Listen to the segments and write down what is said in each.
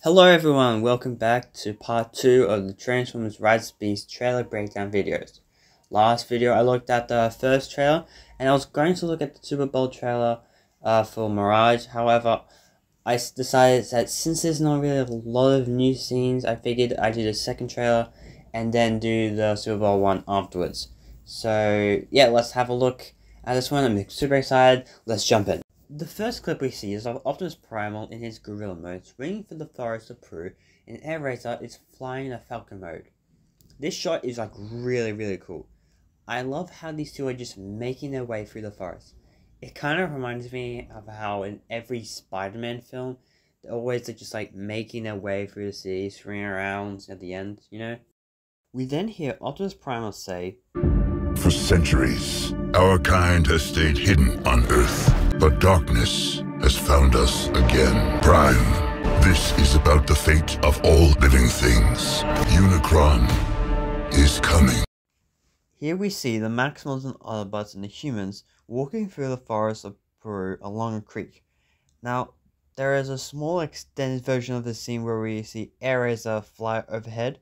Hello everyone, welcome back to part 2 of the Transformers Rise of Beast trailer breakdown videos. Last video I looked at the first trailer, and I was going to look at the Super Bowl trailer for Mirage. However, I decided that since there's not really a lot of new scenes, I figured I'd do the second trailer and then do the Super Bowl one afterwards. So yeah, let's have a look at this one. I'm super excited, let's jump in. The first clip we see is of Optimus Primal in his gorilla mode, swinging through the forest of Peru, and Air Razor is flying in a Falcon mode. This shot is really cool. I love how these two are just making their way through the forest. It kind of reminds me of how in every Spider-Man film, they're always just making their way through the city, swinging around at the end, you know? We then hear Optimus Primal say, "For centuries, our kind has stayed hidden on Earth. But darkness has found us again. Prime, this is about the fate of all living things. Unicron is coming." Here we see the Maximals and Autobots and the humans walking through the forest of Peru along a creek. Now, there is a small extended version of the scene where we see Air Razor fly overhead,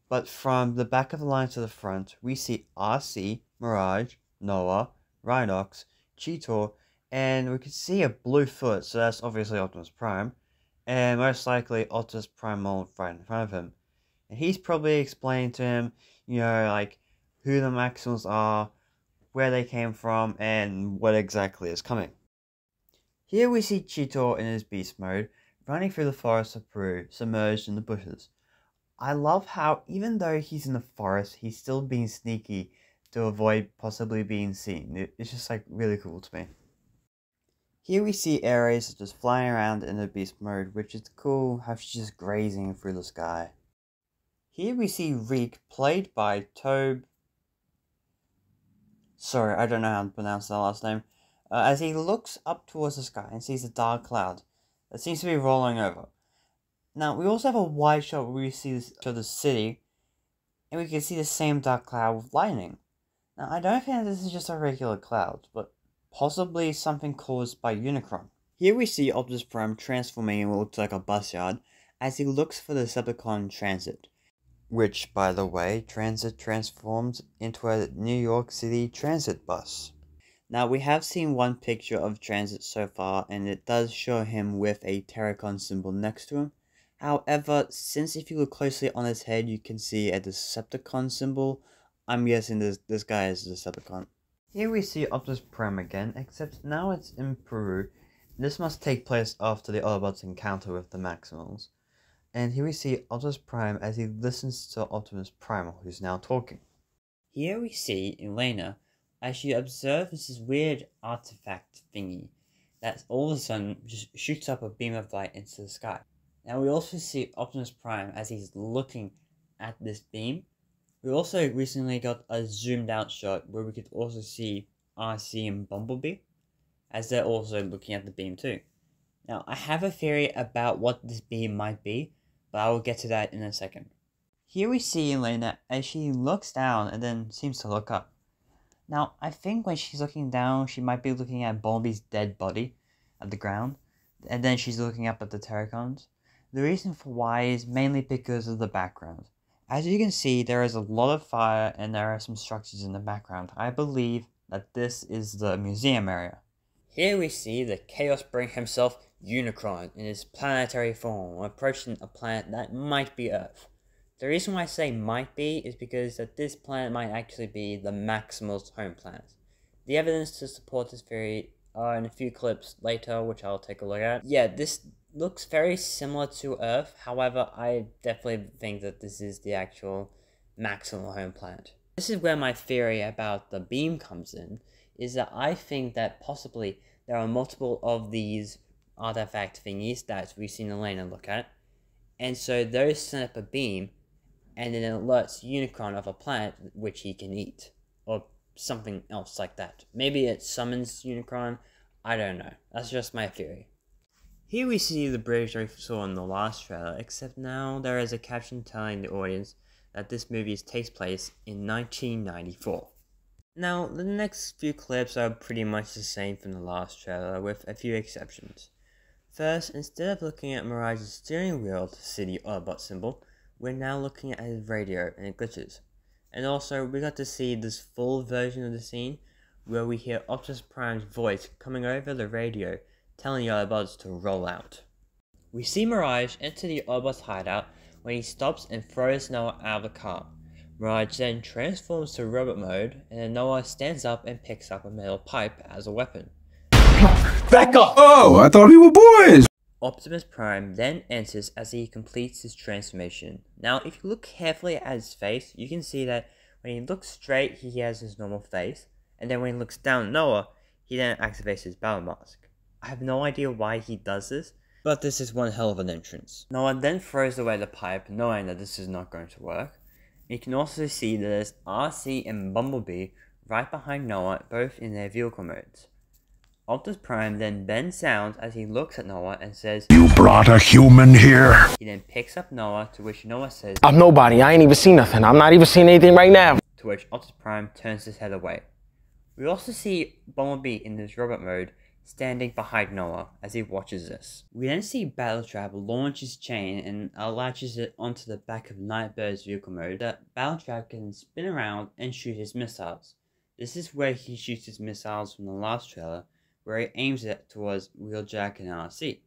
but from the back of the line to the front, we see RC, Mirage, Noah, Rhinox, Cheetor, and we can see a blue foot, so that's obviously Optimus Prime, and most likely Optimus Primal right in front of him. And he's probably explaining to him, who the Maximals are, where they came from, and what exactly is coming. Here we see Cheetor in his beast mode, running through the forest of Peru, submerged in the bushes. I love how, even though he's in the forest, he's still being sneaky to avoid possibly being seen. It's just really cool to me. Here we see Air Razor just flying around in the beast mode, which is cool how she's just grazing through the sky. Here we see Reek, played by Sorry, I don't know how to pronounce that last name. As he looks up towards the sky and sees a dark cloud that seems to be rolling over. Now, we also have a wide shot where we see the city, and we can see the same dark cloud with lightning. Now, I don't think this is just a regular cloud, but possibly something caused by Unicron. Here we see Optimus Prime transforming in what looks like a bus yard as he looks for the Decepticon Transit, which, by the way, Transit transforms into a New York City transit bus. Now, we have seen one picture of Transit so far, and it does show him with a Terracon symbol next to him. However, since if you look closely on his head, you can see a Decepticon symbol, I'm guessing this guy is a Decepticon. Here we see Optimus Prime again, except now it's in Peru. This must take place after the Autobots' encounter with the Maximals. And here we see Optimus Prime as he listens to Optimus Primal, who's now talking. Here we see Elena as she observes this weird artifact thingy that all of a sudden just shoots up a beam of light into the sky. Now we also see Optimus Prime as he's looking at this beam. We also recently got a zoomed out shot where we could also see RC and Bumblebee as they're also looking at the beam too. Now I have a theory about what this beam might be, but I will get to that in a second. Here we see Elena as she looks down and then seems to look up. Now I think when she's looking down, she might be looking at Bumblebee's dead body at the ground, and then she's looking up at the Terracons. The reason for why is mainly because of the background. As you can see, there is a lot of fire and there are some structures in the background. I believe that this is the museum area. Here we see the Chaos Brain himself, Unicron, in his planetary form, approaching a planet that might be Earth. The reason why I say might be is because that this planet might actually be the Maximal's home planet. The evidence to support this theory are in a few clips later, which I'll take a look at. Yeah, this looks very similar to Earth, however, I definitely think that this is the actual Maximal home planet. This is where my theory about the beam comes in, is that I think that possibly there are multiple of these artifact thingies that we've seen Elena look at, and so those send up a beam, and then it alerts Unicron of a planet which he can eat, or something else like that. Maybe it summons Unicron, I don't know, that's just my theory. Here we see the bridge we saw in the last trailer, except now there is a caption telling the audience that this movie takes place in 1994. Now, the next few clips are pretty much the same from the last trailer, with a few exceptions. First, instead of looking at Mirage's steering wheel to see the Autobot symbol, we're now looking at his radio and it glitches. And also, we got to see this full version of the scene where we hear Optimus Prime's voice coming over the radio telling the Autobots to roll out. We see Mirage enter the Autobots hideout when he stops and throws Noah out of the car. Mirage then transforms to robot mode and then Noah stands up and picks up a metal pipe as a weapon. Back up! Oh, I thought we were boys! Optimus Prime then enters as he completes his transformation. Now, if you look carefully at his face, you can see that when he looks straight, he has his normal face, and then when he looks down at Noah, he then activates his battle mask. I have no idea why he does this, but this is one hell of an entrance. Noah then throws away the pipe, knowing that this is not going to work. You can also see that there's RC and Bumblebee right behind Noah, both in their vehicle modes. Optimus Prime then bends down as he looks at Noah and says, You brought a human here? He then picks up Noah, to which Noah says, I'm nobody, I ain't even seen nothing, I'm not even seeing anything right now. To which Optimus Prime turns his head away. We also see Bumblebee in this robot mode, standing behind Noah as he watches this. We then see Battletrap launch his chain and latches it onto the back of Nightbird's vehicle mode. That Battletrap can spin around and shoot his missiles. This is where he shoots his missiles from the last trailer, where he aims it towards Wheeljack and RC.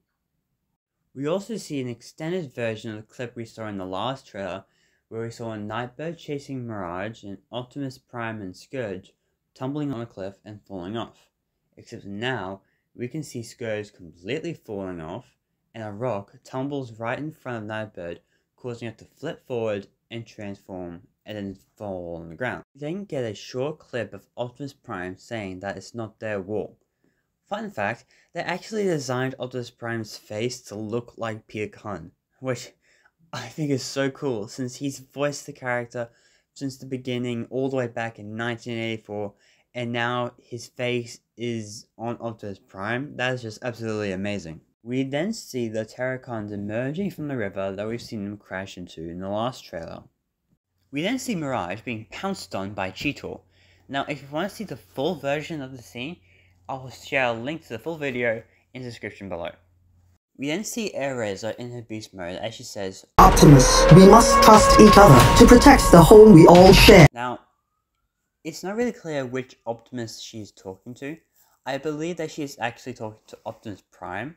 We also see an extended version of the clip we saw in the last trailer, where we saw a Nightbird chasing Mirage and Optimus Prime and Scourge tumbling on a cliff and falling off. Except now, we can see Scourge completely falling off, and a rock tumbles right in front of Nightbird, causing it to flip forward and transform and then fall on the ground. We then get a short clip of Optimus Prime saying that it's not their war. Fun fact, they actually designed Optimus Prime's face to look like Peter Cullen, which I think is so cool since he's voiced the character since the beginning all the way back in 1984, and now his face is on Optimus Prime. That is just absolutely amazing. We then see the Terracons emerging from the river that we've seen them crash into in the last trailer. We then see Mirage being pounced on by Cheetor. Now if you want to see the full version of the scene, I will share a link to the full video in the description below. We then see Airazor in her beast mode as she says, Optimus, we must trust each other to protect the home we all share. Now, it's not really clear which Optimus she's talking to. I believe that she is actually talking to Optimus Prime.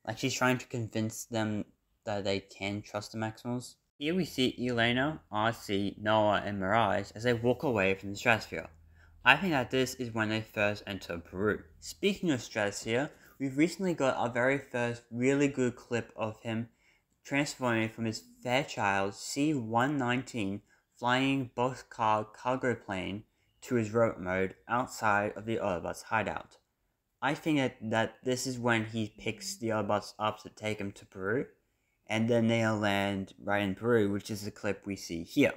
Like she's trying to convince them that they can trust the Maximals. Here we see Elena, RC, Noah, and Mirage as they walk away from the stratosphere. I think that this is when they first enter Peru. Speaking of stratosphere, we've recently got our very first really good clip of him transforming from his Fairchild C-119 flying boxcar cargo plane to his robot mode outside of the Autobots hideout. I think that this is when he picks the Autobots up to take him to Peru, and then they'll land right in Peru, which is the clip we see here.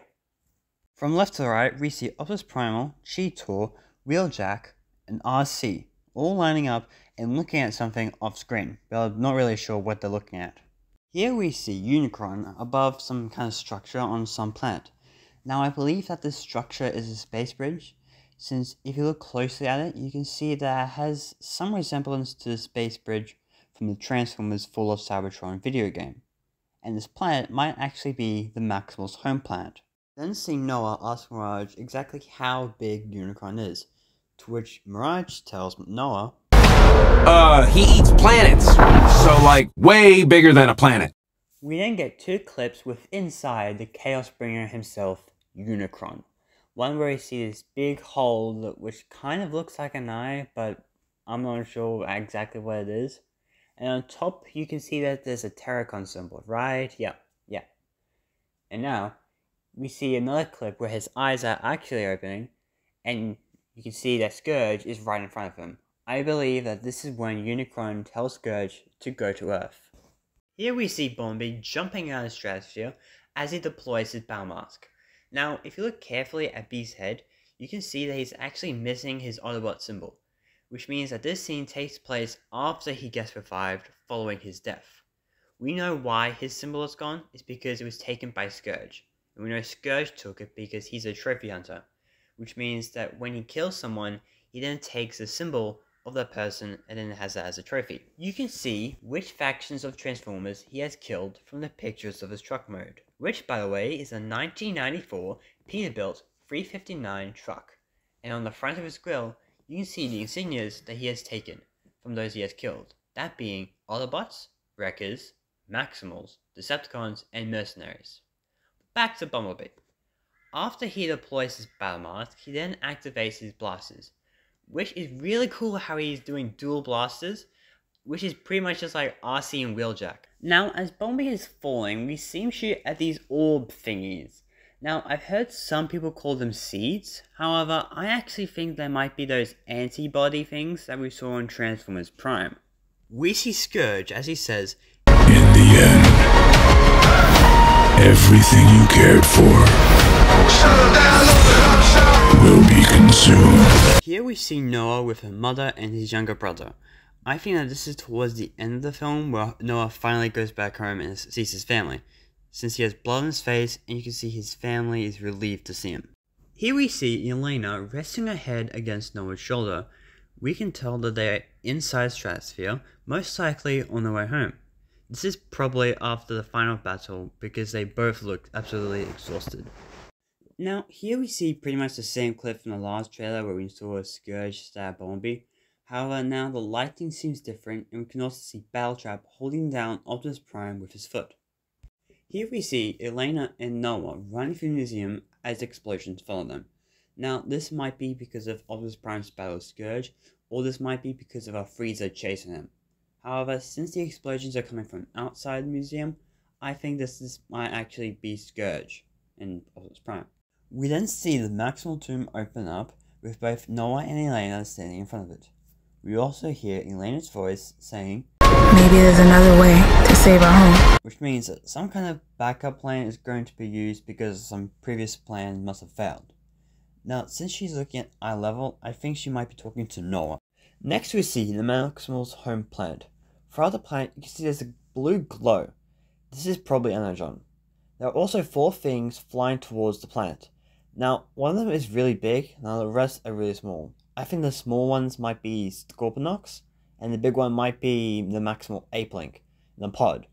From left to right, we see Optimus Primal, Cheetor, Wheeljack, and RC, all lining up and looking at something off screen, but I'm not really sure what they're looking at. Here we see Unicron above some kind of structure on some planet. Now I believe that this structure is a space bridge, since if you look closely at it, you can see that it has some resemblance to the space bridge from the Transformers Fall of Cybertron video game. And this planet might actually be the Maximal's home planet. Then see Noah ask Mirage exactly how big Unicron is, to which Mirage tells Noah, He eats planets, so like way bigger than a planet. We then get two clips with inside the Chaos Bringer himself, Unicron. One where you see this big hole which kind of looks like an eye, but I'm not sure exactly what it is. And on top you can see that there's a Terracon symbol, right? Yeah. And now, we see another clip where his eyes are actually opening, and you can see that Scourge is right in front of him. I believe that this is when Unicron tells Scourge to go to Earth. Here we see Bumblebee jumping out of the stratosphere as he deploys his battle mask. Now, if you look carefully at Bee's head, you can see that he's actually missing his Autobot symbol, which means that this scene takes place after he gets revived following his death. We know why his symbol is gone, it's because it was taken by Scourge. And we know Scourge took it because he's a trophy hunter, which means that when he kills someone, he then takes the symbol of that person and then has that as a trophy. You can see which factions of Transformers he has killed from the pictures of his truck mode, which by the way is a 1994 Peterbilt 359 truck. And on the front of his grille, you can see the insignias that he has taken from those he has killed, that being Autobots, Wreckers, Maximals, Decepticons, and Mercenaries. Back to Bumblebee. After he deploys his battle mask, he then activates his blasters, which is really cool how he's doing dual blasters, which is pretty much just like RC and Wheeljack. Now, as Bumblebee is falling, we see him shoot at these orb thingies. Now, I've heard some people call them seeds, however, I actually think they might be those antibody things that we saw in Transformers Prime. We see Scourge as he says, In the end, everything you cared for will be consumed. Here we see Noah with her mother and his younger brother. I think that this is towards the end of the film where Noah finally goes back home and sees his family, since he has blood on his face and you can see his family is relieved to see him. Here we see Elena resting her head against Noah's shoulder. We can tell that they are inside Stratosphere, most likely on their way home. This is probably after the final battle because they both look absolutely exhausted. Now, here we see pretty much the same clip from the last trailer where we saw a Scourge stab Bumblebee. However, now the lighting seems different and we can also see Battletrap holding down Optimus Prime with his foot. Here we see Elena and Noah running through the museum as explosions follow them. Now, this might be because of Optimus Prime's battle with Scourge, or this might be because of a Freezer chasing him. However, since the explosions are coming from outside the museum, I think this might actually be Scourge and Optimus Prime. We then see the Maximal Tomb open up with both Noah and Elena standing in front of it. We also hear Elena's voice saying, Maybe there's another way to save our home. Which means that some kind of backup plan is going to be used because some previous plan must have failed. Now, since she's looking at eye level, I think she might be talking to Noah. Next we see the Maximal's home planet. Throughout the planet, you can see there's a blue glow. This is probably Energon. There are also 4 things flying towards the planet. Now, one of them is really big, now the rest are really small. I think the small ones might be Scorponok, and the big one might be the Maximal Ape Link, the pod.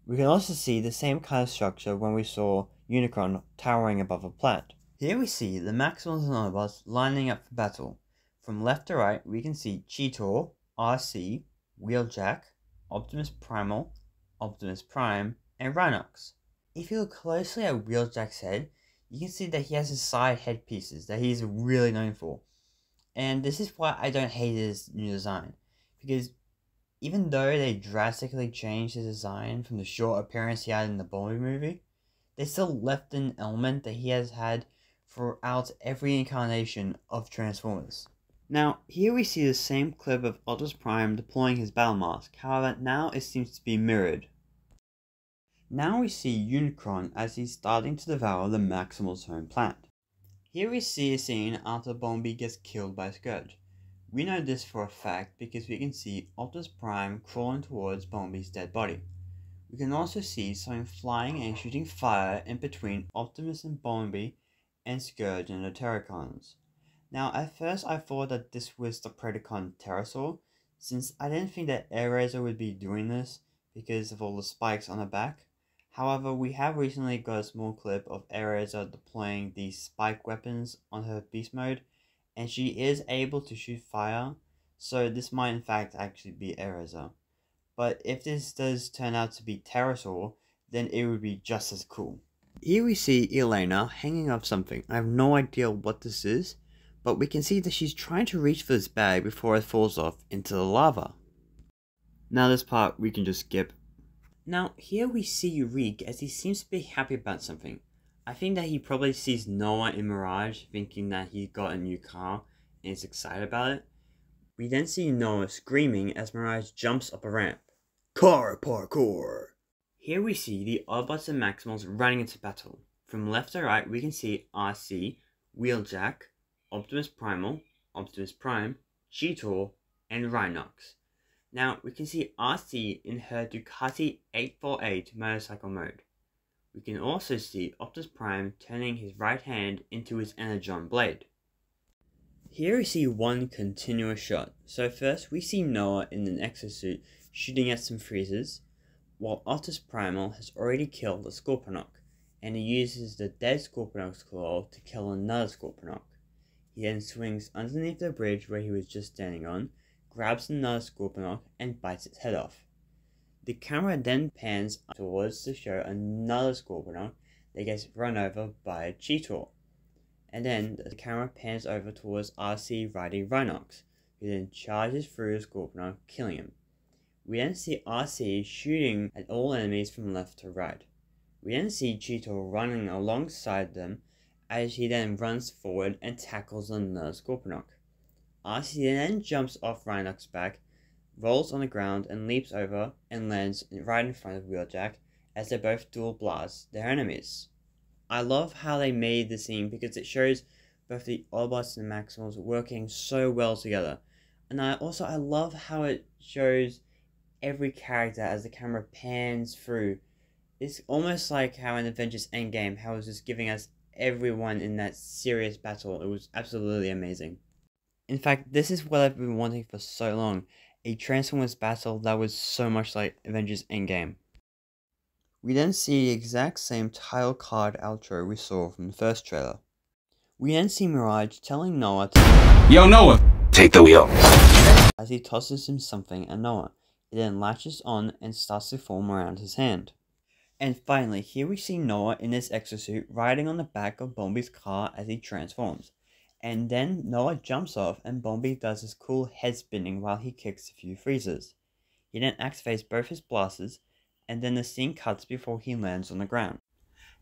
We can also see the same kind of structure when we saw Unicron towering above a planet. Here we see the Maximals and Autobots lining up for battle. From left to right, we can see Cheetor, RC, Wheeljack, Optimus Primal, Optimus Prime, and Rhinox. If you look closely at Wheeljack's head, you can see that he has his side headpieces that he's really known for. And this is why I don't hate his new design, because even though they drastically changed his design from the short appearance he had in the Bumblebee movie, they still left an element that he has had throughout every incarnation of Transformers. Now, here we see the same clip of Optimus Prime deploying his battle mask, however now it seems to be mirrored. Now we see Unicron as he's starting to devour the Maximal's home planet. Here we see a scene after Bumblebee gets killed by Scourge. We know this for a fact because we can see Optimus Prime crawling towards Bumblebee's dead body. We can also see something flying and shooting fire in between Optimus and Bumblebee and Scourge and the Terracons. Now at first I thought that this was the Predacon Pterosaur, since I didn't think that Airazor would be doing this because of all the spikes on the back. However, we have recently got a small clip of Airazor deploying these spike weapons on her beast mode, and she is able to shoot fire, so this might in fact actually be Airazor. But if this does turn out to be Pterosaur, then it would be just as cool. Here we see Elena hanging off something. I have no idea what this is, but we can see that she's trying to reach for this bag before it falls off into the lava. Now this part we can just skip. Now, here we see Reek as he seems to be happy about something. I think that he probably sees Noah in Mirage thinking that he got a new car and is excited about it. We then see Noah screaming as Mirage jumps up a ramp. Car parkour! Here we see the Autobots and Maximals running into battle. From left to right we can see RC, Wheeljack, Optimus Primal, Optimus Prime, Cheetor, and Rhinox. Now, we can see RC in her Ducati 848 motorcycle mode. We can also see Optimus Prime turning his right hand into his Energon blade. Here we see one continuous shot. So first we see Noah in an exosuit shooting at some freezers, while Optimus Primal has already killed a Scorponok, and he uses the dead Scorponok's claw to kill another Scorponok. He then swings underneath the bridge where he was just standing on, grabs another Scorponok, and bites its head off. The camera then pans towards to show another Scorponok that gets run over by a Cheetor. And then the camera pans over towards RC riding Rhinox, who then charges through the Scorponok, killing him. We then see RC shooting at all enemies from left to right. We then see Cheetor running alongside them as he then runs forward and tackles another Scorponok. RC then jumps off Rhinox's back, rolls on the ground and leaps over and lands right in front of Wheeljack as they both dual blast their enemies. I love how they made the scene because it shows both the Autobots and the Maximals working so well together. And I love how it shows every character as the camera pans through. It's almost like how in Avengers Endgame, how it was just giving us everyone in that serious battle. It was absolutely amazing. In fact, this is what I've been wanting for so long. A Transformers battle that was so much like Avengers Endgame. We then see the exact same title card outro we saw from the first trailer. We then see Mirage telling Noah to Yo, Noah, take the wheel. As he tosses him something at Noah. It then latches on and starts to form around his hand. And finally, here we see Noah in his exosuit riding on the back of Bumblebee's car as he transforms. And then Noah jumps off and Bumblebee does his cool head spinning while he kicks a few freezers. He then activates both his blasters, and then the scene cuts before he lands on the ground.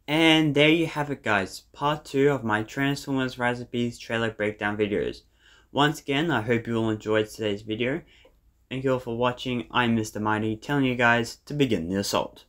And there you have it, guys, part 2 of my Transformers Rise of Beasts trailer breakdown videos. Once again, I hope you all enjoyed today's video. Thank you all for watching. I'm Mr. Mighty telling you guys to begin the assault.